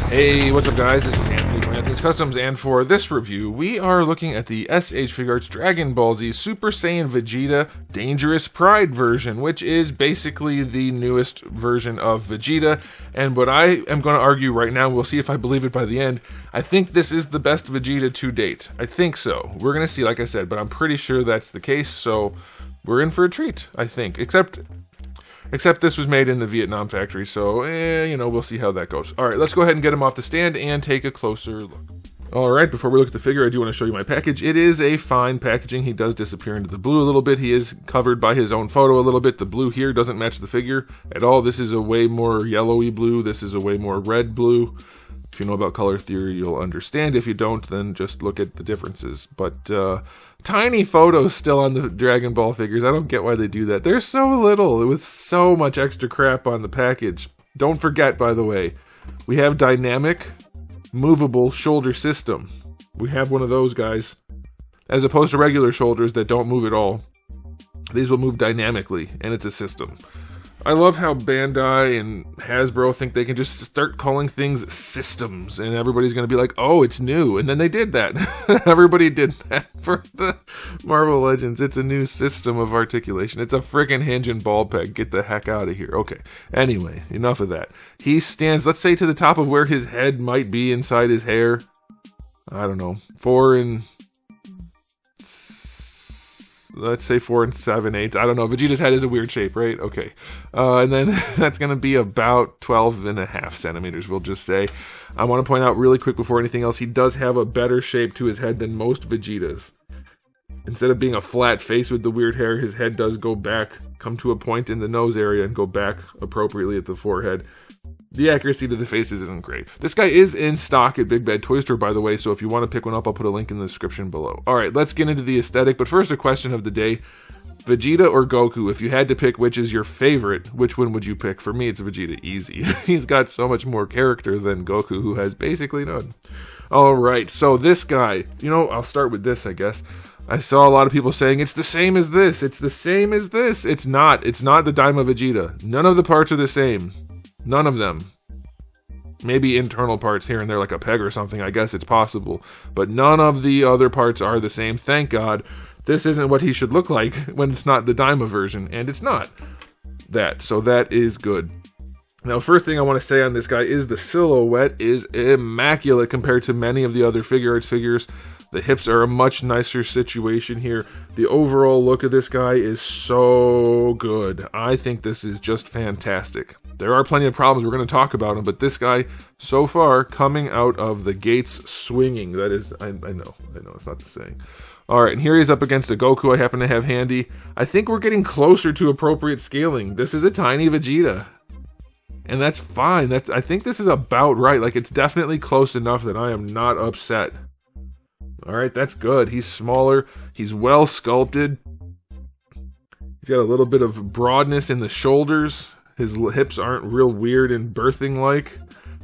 Hey, what's up guys? This is Anthony from Anthony's Customs, and for this review, we are looking at the SH Figuarts Dragon Ball Z Super Saiyan Vegeta Dangerous Pride version, which is basically the newest version of Vegeta, and what I am going to argue right now, we'll see if I believe it by the end, I think this is the best Vegeta to date. I think so. We're going to see, like I said, but I'm pretty sure that's the case, so we're in for a treat, I think. Except this was made in the Vietnam factory, so, we'll see how that goes. Alright, let's go ahead and get him off the stand and take a closer look. Alright, before we look at the figure, I do want to show you my package. It is a fine packaging. He does disappear into the blue a little bit. He is covered by his own photo a little bit. The blue here doesn't match the figure at all. This is a way more yellowy blue. This is a way more red blue. If you know about color theory, you'll understand. If you don't, then just look at the differences. But, tiny photos still on the Dragon Ball figures. I don't get why they do that. There's so little with so much extra crap on the package. Don't forget, by the way, we have dynamic, movable shoulder system. We have one of those guys, as opposed to regular shoulders that don't move at all. These will move dynamically, and it's a system. I love how Bandai and Hasbro think they can just start calling things systems, and everybody's going to be like, oh, it's new. And then they did that. Everybody did that for the Marvel Legends. It's a new system of articulation. It's a friggin' hinge and ball peg. Get the heck out of here. Okay. Anyway, enough of that. He stands, let's say, to the top of where his head might be inside his hair. I don't know. 4 and 7/8. I don't know. Vegeta's head is a weird shape, right? Okay. And then that's going to be about 12.5 centimeters, we'll just say. I want to point out really quick before anything else, he does have a better shape to his head than most Vegetas. Instead of being a flat face with the weird hair, his head does go back, come to a point in the nose area and go back appropriately at the forehead. The accuracy to the faces isn't great. This guy is in stock at Big Bad Toy Store, by the way, so if you want to pick one up, I'll put a link in the description below. Alright, let's get into the aesthetic, but first a question of the day. Vegeta or Goku? If you had to pick which is your favorite, which one would you pick? For me, it's Vegeta, easy. He's got so much more character than Goku, who has basically none. Alright, so this guy, I'll start with this, I guess. I saw a lot of people saying, it's the same as this, it's the same as this. It's not the Daima Vegeta. None of the parts are the same. None of them. Maybe internal parts here and there, like a peg or something, I guess it's possible. But none of the other parts are the same, thank God. This isn't what he should look like when it's not the Daima version, and it's not that, so that is good. Now, first thing I want to say on this guy is the silhouette is immaculate compared to many of the other Figuarts figures. The hips are a much nicer situation here. The overall look of this guy is so good. I think this is just fantastic. There are plenty of problems, we're going to talk about them, but this guy, so far, coming out of the gates swinging. That is, I know, it's not the saying. Alright, and here he is up against a Goku I happen to have handy. I think we're getting closer to appropriate scaling. This is a tiny Vegeta. And that's fine. I think this is about right. Like, it's definitely close enough that I am not upset. Alright, that's good. He's smaller. He's well sculpted. He's got a little bit of broadness in the shoulders. His hips aren't real weird and birthing-like.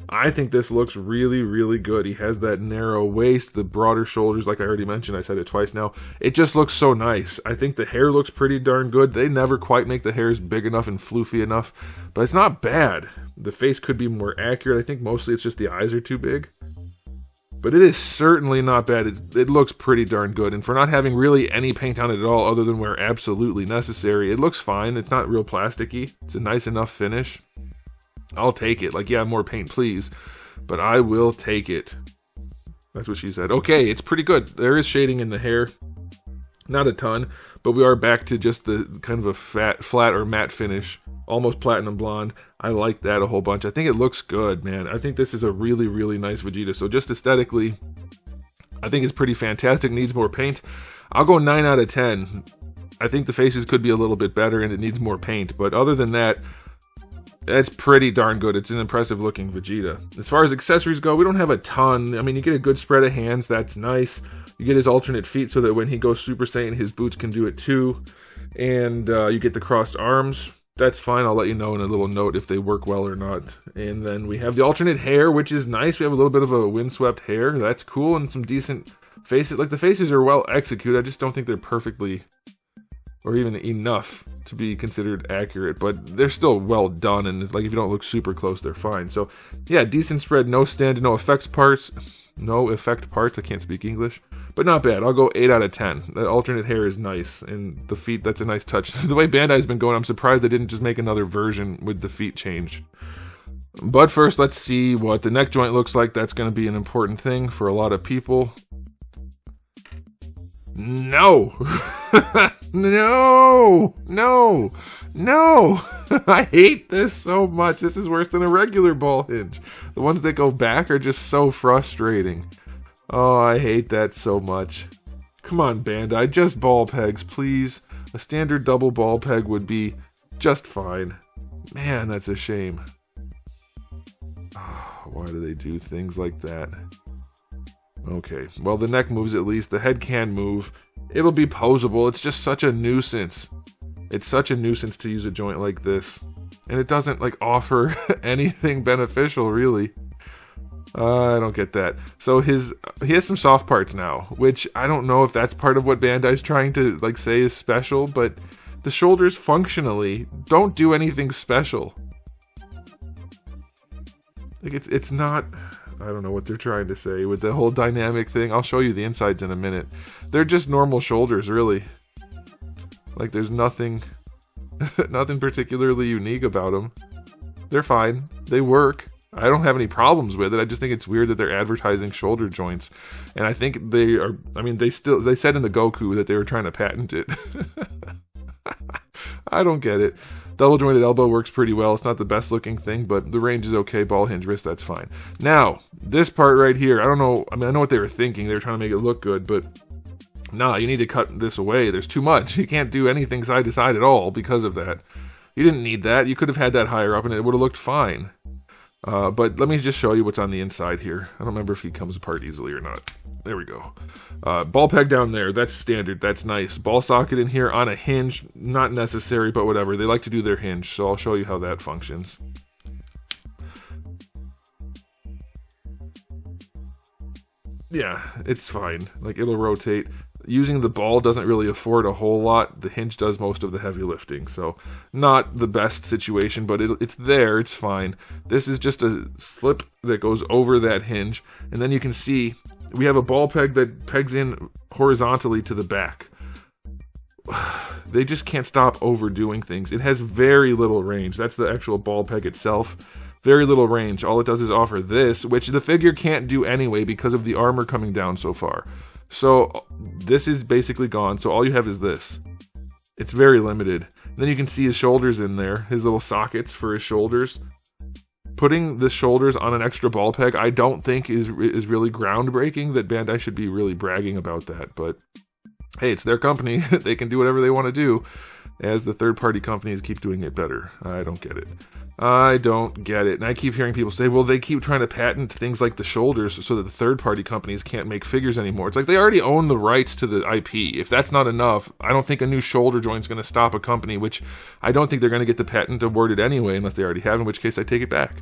I think this looks really, really good. He has that narrow waist, the broader shoulders, like I already mentioned. I said it twice now. It just looks so nice. I think the hair looks pretty darn good. They never quite make the hairs big enough and floofy enough, but it's not bad. The face could be more accurate. I think mostly it's just the eyes are too big. But it is certainly not bad. It looks pretty darn good. And for not having really any paint on it at all other than where absolutely necessary, it looks fine. It's not real plasticky. It's a nice enough finish. I'll take it. Like, yeah, more paint, please. But I will take it. That's what she said. Okay, it's pretty good. There is shading in the hair. Not a ton, but we are back to just the kind of a flat or matte finish. Almost platinum blonde. I like that a whole bunch. I think it looks good, man. I think this is a really, really nice Vegeta. So just aesthetically, I think it's pretty fantastic. Needs more paint. I'll go 9 out of 10. I think the faces could be a little bit better and it needs more paint. But other than that, that's pretty darn good. It's an impressive looking Vegeta. As far as accessories go, we don't have a ton. I mean, you get a good spread of hands. That's nice. You get his alternate feet so that when he goes Super Saiyan, his boots can do it too. And you get the crossed arms. That's fine. I'll let you know in a little note if they work well or not. And then we have the alternate hair, which is nice. We have a little bit of a windswept hair. That's cool. And some decent faces. Like, the faces are well executed. I just don't think they're perfectly or even enough to be considered accurate, but they're still well done, and like if you don't look super close, they're fine. So yeah, decent spread, no stand, no effect parts, I can't speak English, but not bad. I'll go 8 out of 10. The alternate hair is nice, and the feet, that's a nice touch. The way Bandai's been going, I'm surprised they didn't just make another version with the feet changed. But first, let's see what the neck joint looks like. That's going to be an important thing for a lot of people. No! No! No! No! I hate this so much. This is worse than a regular ball hinge. The ones that go back are just so frustrating. Oh, I hate that so much. Come on, Bandai, just ball pegs, please. A standard double ball peg would be just fine. Man, that's a shame. Why do they do things like that? Okay, well, the neck moves at least. The head can move. It'll be posable. It's just such a nuisance. It's such a nuisance to use a joint like this. And it doesn't, like, offer anything beneficial, really. I don't get that. So he has some soft parts now, which I don't know if that's part of what Bandai's trying to, like, say is special, but the shoulders functionally don't do anything special. Like, it's not... I don't know what they're trying to say with the whole dynamic thing. I'll show you the insides in a minute. They're just normal shoulders, really. Like, there's nothing particularly unique about them. They're fine. They work. I don't have any problems with it. I just think it's weird that they're advertising shoulder joints. And I think they are... I mean, they said in the Goku that they were trying to patent it. I don't get it. Double jointed elbow works pretty well. It's not the best looking thing, but the range is okay. Ball hinge wrist, that's fine. Now, this part right here, I don't know. I mean, I know what they were thinking. They were trying to make it look good, but nah, you need to cut this away. There's too much. You can't do anything side to side at all because of that. You didn't need that. You could have had that higher up and it would have looked fine. But let me just show you what's on the inside here. I don't remember if he comes apart easily or not. There we go. Ball peg down there, that's standard, that's nice. Ball socket in here on a hinge, not necessary, but whatever. They like to do their hinge, so I'll show you how that functions. Yeah, it's fine. Like, it'll rotate. Using the ball doesn't really afford a whole lot. The hinge does most of the heavy lifting, so not the best situation, but it's there, it's fine. This is just a slip that goes over that hinge, and then you can see we have a ball peg that pegs in horizontally to the back. They just can't stop overdoing things. It has very little range. That's the actual ball peg itself. Very little range. All it does is offer this, which the figure can't do anyway because of the armor coming down so far. So this is basically gone. So all you have is this. It's very limited. And then you can see his shoulders in there, his little sockets for his shoulders. Putting the shoulders on an extra ball peg, I don't think is really groundbreaking. That Bandai should be really bragging about that. But hey, it's their company. They can do whatever they want to do, as the third-party companies keep doing it better. I don't get it. I don't get it. And I keep hearing people say, well, they keep trying to patent things like the shoulders so that the third-party companies can't make figures anymore. It's like they already own the rights to the IP. If that's not enough, I don't think a new shoulder joint's going to stop a company, which I don't think they're going to get the patent awarded anyway, unless they already have, in which case I take it back.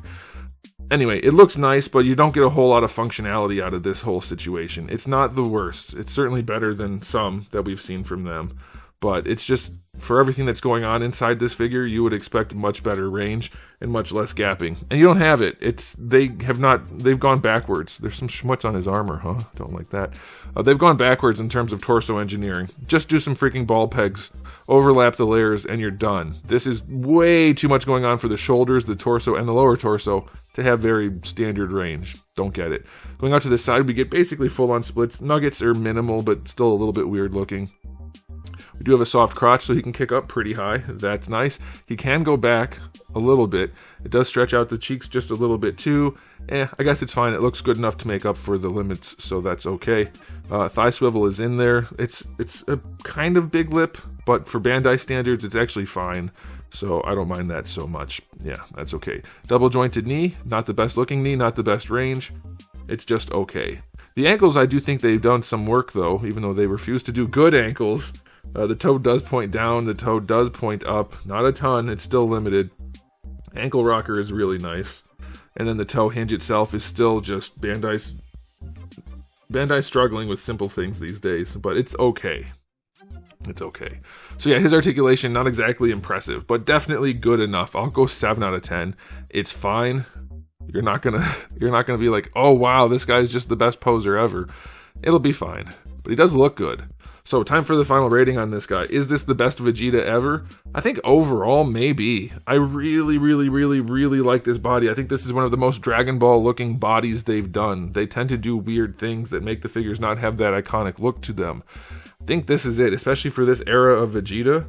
Anyway, it looks nice, but you don't get a whole lot of functionality out of this whole situation. It's not the worst. It's certainly better than some that we've seen from them. But it's just, for everything that's going on inside this figure, you would expect much better range and much less gapping. And you don't have it. They've gone backwards. There's some schmutz on his armor, huh? Don't like that. They've gone backwards in terms of torso engineering. Just do some freaking ball pegs, overlap the layers, and you're done. This is way too much going on for the shoulders, the torso, and the lower torso to have very standard range. Don't get it. Going out to this side, we get basically full-on splits. Nuggets are minimal, but still a little bit weird looking. We do have a soft crotch, so he can kick up pretty high. That's nice. He can go back a little bit. It does stretch out the cheeks just a little bit too. I guess it's fine. It looks good enough to make up for the limits, so that's okay. Thigh swivel is in there. It's a kind of big lip, but for Bandai standards, it's actually fine. So I don't mind that so much. Yeah, that's okay. Double jointed knee. Not the best looking knee, not the best range. It's just okay. The ankles, I do think they've done some work, though, even though they refuse to do good ankles. The toe does point down, the toe does point up. Not a ton, it's still limited. Ankle rocker is really nice. And then the toe hinge itself is still just Bandai's struggling with simple things these days, but it's okay. It's okay. So yeah, his articulation, not exactly impressive, but definitely good enough. I'll go 7 out of 10. It's fine. You're not gonna be like, oh wow, this guy's just the best poser ever. It'll be fine. But he does look good. So time for the final rating on this guy. Is this the best Vegeta ever? I think overall, maybe. I really like this body. I think this is one of the most Dragon Ball looking bodies they've done. They tend to do weird things that make the figures not have that iconic look to them. I think this is it, especially for this era of Vegeta.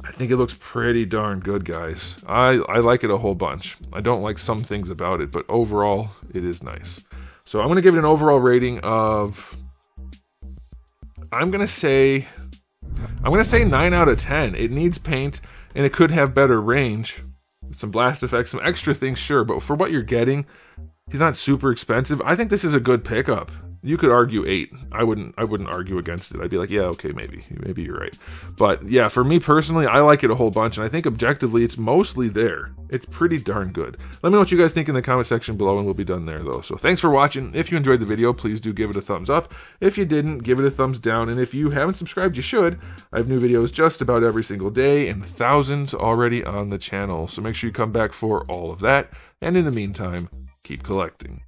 I think it looks pretty darn good, guys. I like it a whole bunch. I don't like some things about it, but overall, it is nice. So I'm going to give it an overall rating of... I'm gonna say 9 out of 10. It needs paint, and it could have better range, some blast effects, some extra things, sure. But for what you're getting, he's not super expensive. I think this is a good pickup. You could argue 8. I wouldn't argue against it. I'd be like, yeah, okay, maybe you're right. But yeah, for me personally, I like it a whole bunch, and I think objectively, it's mostly there. It's pretty darn good. Let me know what you guys think in the comment section below, and we'll be done there though. So thanks for watching. If you enjoyed the video, please do give it a thumbs up. If you didn't, give it a thumbs down. And if you haven't subscribed, you should. I have new videos just about every single day, and thousands already on the channel. So make sure you come back for all of that. And in the meantime, keep collecting.